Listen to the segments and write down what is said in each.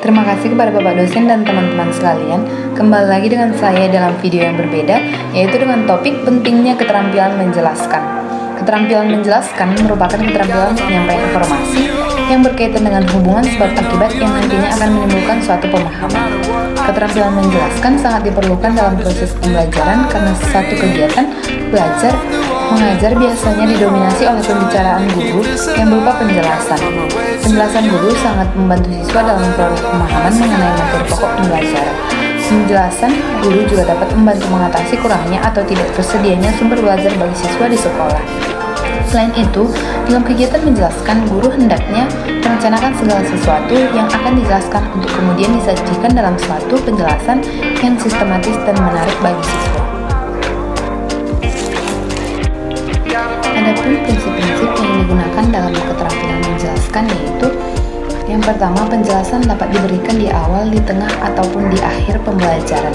Terima kasih kepada Bapak dosen dan teman-teman sekalian. Kembali lagi dengan saya dalam video yang berbeda, yaitu dengan topik pentingnya keterampilan menjelaskan. Keterampilan menjelaskan merupakan keterampilan penyampaian informasi yang berkaitan dengan hubungan sebab akibat yang nantinya akan menimbulkan suatu pemahaman. Keterampilan menjelaskan sangat diperlukan dalam proses pembelajaran karena satu kegiatan belajar mengajar biasanya didominasi oleh pembicaraan guru yang berupa penjelasan. Penjelasan guru sangat membantu siswa dalam memperoleh pemahaman mengenai materi pokok pembelajaran. Penjelasan guru juga dapat membantu mengatasi kurangnya atau tidak tersedianya sumber belajar bagi siswa di sekolah. Selain itu, dalam kegiatan menjelaskan, guru hendaknya merencanakan segala sesuatu yang akan dijelaskan untuk kemudian disajikan dalam suatu penjelasan yang sistematis dan menarik bagi siswa. Adapun prinsip-prinsip yang digunakan dalam keterampilan menjelaskan yaitu: yang pertama, penjelasan dapat diberikan di awal, di tengah, ataupun di akhir pembelajaran.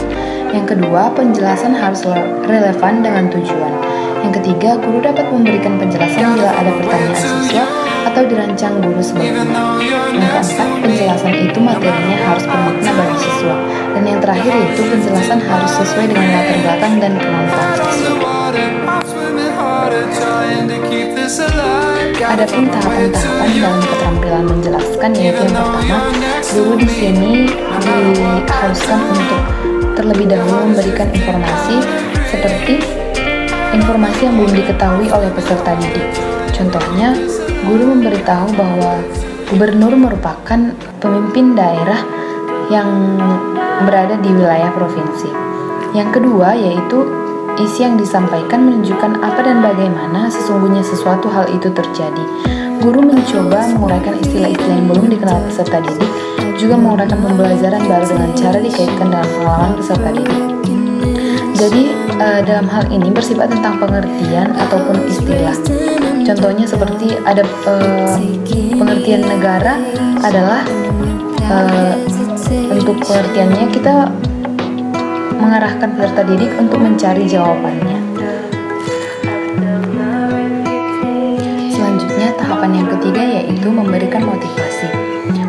Yang kedua, penjelasan harus relevan dengan tujuan. Yang ketiga, guru dapat memberikan penjelasan bila ada pertanyaan siswa atau dirancang guru sebelumnya. Yang keempat, penjelasan itu materinya harus bermakna bagi siswa. Dan yang terakhir yaitu penjelasan harus sesuai dengan latar belakang dan kemampuan siswa. Adapun tahapan-tahapan dalam keterampilan menjelaskan yaitu: yang pertama, guru di sini diharuskan untuk terlebih dahulu memberikan informasi seperti informasi yang belum diketahui oleh peserta didik. Contohnya, guru memberitahu bahwa gubernur merupakan pemimpin daerah yang berada di wilayah provinsi. Yang kedua yaitu isi yang disampaikan menunjukkan apa dan bagaimana sesungguhnya sesuatu hal itu terjadi. Guru mencoba menguraikan istilah-istilah yang belum dikenal peserta didik, juga menguraikan pembelajaran baru dengan cara dikaitkan dengan pengalaman peserta didik. Jadi, dalam hal ini bersifat tentang pengertian ataupun istilah. Contohnya seperti ada pengertian negara adalah untuk pengertiannya kita mengarahkan peserta didik untuk mencari jawabannya. Selanjutnya, tahapan yang ketiga yaitu memberikan motivasi.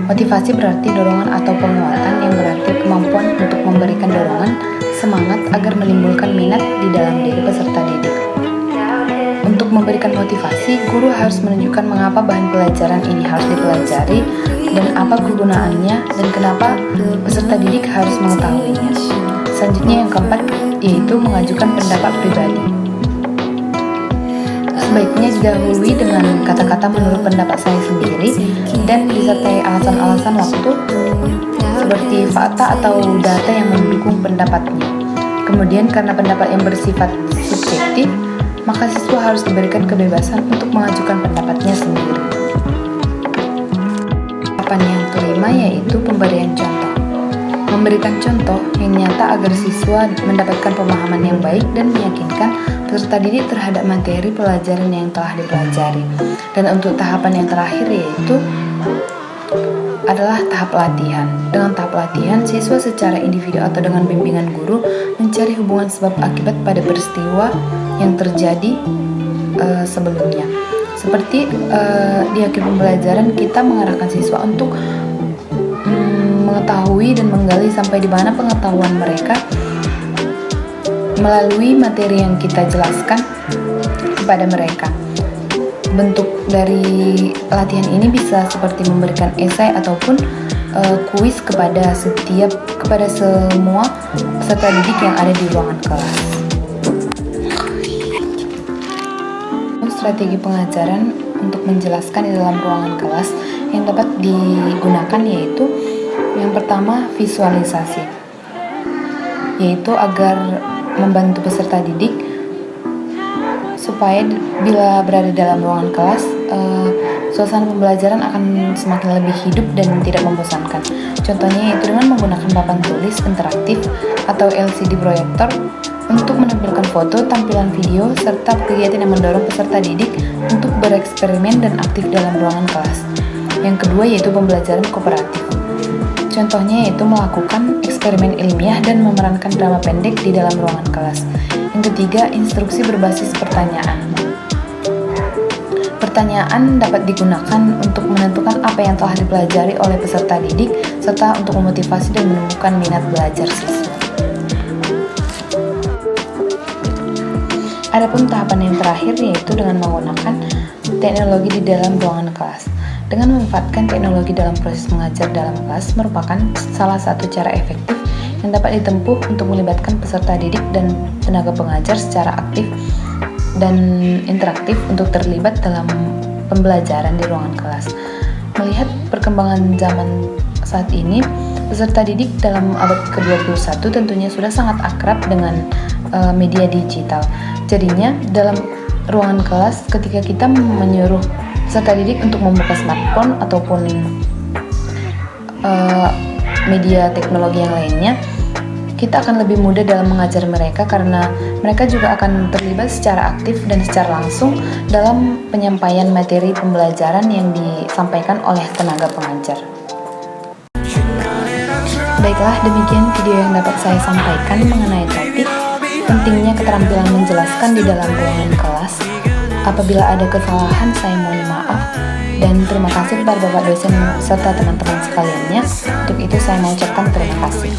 Motivasi berarti dorongan atau penguatan yang berarti kemampuan untuk memberikan dorongan, semangat agar menimbulkan minat di dalam diri peserta didik. Untuk memberikan motivasi, guru harus menunjukkan mengapa bahan pelajaran ini harus dipelajari dan apa kegunaannya dan kenapa peserta didik harus mengetahuinya. Selanjutnya yang keempat yaitu mengajukan pendapat pribadi. Sebaiknya didahului dengan kata-kata menurut pendapat saya sendiri dan disertai alasan-alasan waktu seperti fakta atau data yang mendukung pendapatnya. Kemudian karena pendapat yang bersifat subjektif, maka siswa harus diberikan kebebasan untuk mengajukan pendapatnya sendiri. Tahapan yang kelima yaitu pemberian contoh. Memberikan contoh yang nyata agar siswa mendapatkan pemahaman yang baik dan meyakinkan peserta didik terhadap materi pelajaran yang telah dipelajari. Dan untuk tahapan yang terakhir yaitu adalah tahap latihan. Dengan tahap latihan, siswa secara individu atau dengan bimbingan guru mencari hubungan sebab akibat pada peristiwa yang terjadi sebelumnya. Seperti di akhir pembelajaran kita mengarahkan siswa untuk mengetahui dan menggali sampai di mana pengetahuan mereka melalui materi yang kita jelaskan kepada mereka. Bentuk dari latihan ini bisa seperti memberikan esai ataupun kuis kepada semua peserta didik yang ada di ruangan kelas. Strategi pengajaran untuk menjelaskan di dalam ruangan kelas yang dapat digunakan yaitu: yang pertama, visualisasi, yaitu agar membantu peserta didik supaya bila berada dalam ruangan kelas, suasana pembelajaran akan semakin lebih hidup dan tidak membosankan. Contohnya yaitu dengan menggunakan papan tulis interaktif atau LCD proyektor untuk menampilkan foto, tampilan video, serta kegiatan yang mendorong peserta didik untuk bereksperimen dan aktif dalam ruangan kelas. Yang kedua yaitu pembelajaran kooperatif. Contohnya yaitu melakukan eksperimen ilmiah dan memerankan drama pendek di dalam ruangan kelas. Yang ketiga, instruksi berbasis pertanyaan. Pertanyaan dapat digunakan untuk menentukan apa yang telah dipelajari oleh peserta didik, serta untuk memotivasi dan menumbuhkan minat belajar siswa. Adapun tahapan yang terakhir yaitu dengan menggunakan teknologi di dalam ruangan kelas. Dengan memanfaatkan teknologi dalam proses mengajar dalam kelas merupakan salah satu cara efektif yang dapat ditempuh untuk melibatkan peserta didik dan tenaga pengajar secara aktif dan interaktif untuk terlibat dalam pembelajaran di ruangan kelas. Melihat perkembangan zaman saat ini, peserta didik dalam abad ke-21 tentunya sudah sangat akrab dengan media digital. Jadinya dalam ruangan kelas ketika kita menyuruh peserta didik untuk membuka smartphone ataupun media teknologi yang lainnya, kita akan lebih mudah dalam mengajar mereka karena mereka juga akan terlibat secara aktif dan secara langsung dalam penyampaian materi pembelajaran yang disampaikan oleh tenaga pengajar. Baiklah, demikian video yang dapat saya sampaikan mengenai topik pentingnya keterampilan menjelaskan di dalam ruangan kelas. Apabila ada kesalahan, saya mohon maaf dan terima kasih kepada Bapak dosen serta teman-teman sekaliannya. Untuk itu saya mengucapkan terima kasih.